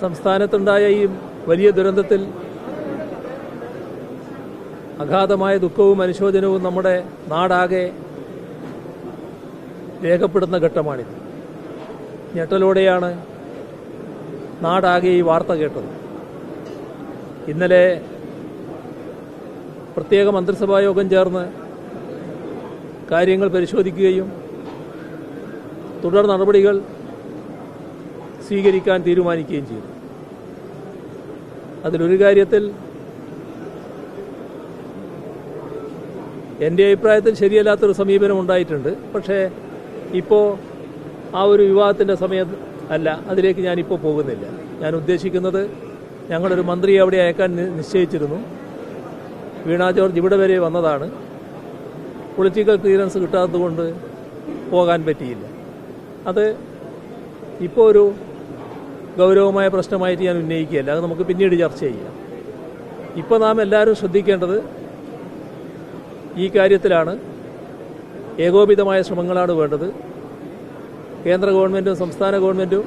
സംസ്ഥാനത്തുണ്ടായ ഈ വലിയ ദുരന്തത്തിൽ അഗാധമായ ദുഃഖവും അനുശോചനവും നമ്മുടെ നാടാകെ രേഖപ്പെടുന്ന ഘട്ടമാണിത്. ഞെട്ടലോടെയാണ് നാടാകെ ഈ വാർത്ത കേട്ടത്. ഇന്നലെ പ്രത്യേക മന്ത്രിസഭാ യോഗം ചേർന്ന് കാര്യങ്ങൾ പരിശോധിക്കുകയും തുടർ നടപടികൾ സ്വീകരിക്കാൻ തീരുമാനിക്കുകയും ചെയ്തു. അതിലൊരു കാര്യത്തിൽ എൻ്റെ അഭിപ്രായത്തിൽ ശരിയല്ലാത്തൊരു സമീപനം ഉണ്ടായിട്ടുണ്ട്. പക്ഷേ ഇപ്പോൾ ആ ഒരു വിവാദത്തിൻ്റെ സമയം അല്ല, അതിലേക്ക് ഞാനിപ്പോൾ പോകുന്നില്ല. ഞാൻ ഉദ്ദേശിക്കുന്നത്, ഞങ്ങളൊരു മന്ത്രിയെ അവിടെ അയക്കാൻ നിശ്ചയിച്ചിരുന്നു. വീണ ജോർജ് ഇവിടെ വരെ വന്നതാണ്. പൊളിറ്റിക്കൽ ക്ലിയറൻസ് കിട്ടാത്തതുകൊണ്ട് പോകാൻ പറ്റിയില്ല. അത് ഇപ്പോൾ ഒരു ഗൗരവമായ പ്രശ്നമായിട്ട് ഞാൻ ഉന്നയിക്കുകയല്ല, അത് നമുക്ക് പിന്നീട് ചർച്ച ചെയ്യാം. ഇപ്പോൾ നാം എല്ലാവരും ശ്രദ്ധിക്കേണ്ടത് ഈ കാര്യത്തിലാണ്. ഏകോപിതമായ ശ്രമങ്ങളാണ് വേണ്ടത്. കേന്ദ്ര ഗവൺമെൻറ്റും സംസ്ഥാന ഗവൺമെൻറ്റും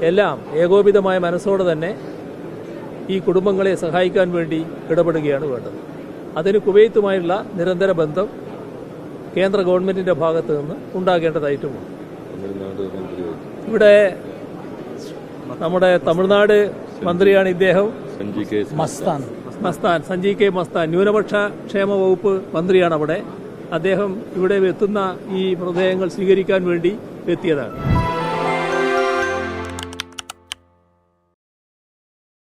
എല്ലാം ഏകോപിതമായ മനസ്സോടെ തന്നെ ഈ കുടുംബങ്ങളെ സഹായിക്കാൻ വേണ്ടി ഇടപെടുകയാണ് വേണ്ടത്. അതിന് കുവൈത്തുമായുള്ള നിരന്തര ബന്ധം കേന്ദ്ര ഗവൺമെൻറ്റിൻ്റെ ഭാഗത്ത് നിന്ന് ഉണ്ടാകേണ്ടതായിട്ടുമുണ്ട്. ഇവിടെ നമ്മുടെ തമിഴ്നാട് മന്ത്രിയാണ് ഇദ്ദേഹം, സഞ്ജയ് കെ മസ്താൻ, ന്യൂനപക്ഷ ക്ഷേമ വകുപ്പ് മന്ത്രിയാണ് അവിടെ. അദ്ദേഹം ഇവിടെ എത്തുന്ന ഈ മൃതദേഹങ്ങൾ സ്വീകരിക്കാൻ വേണ്ടി എത്തിയതാണ്.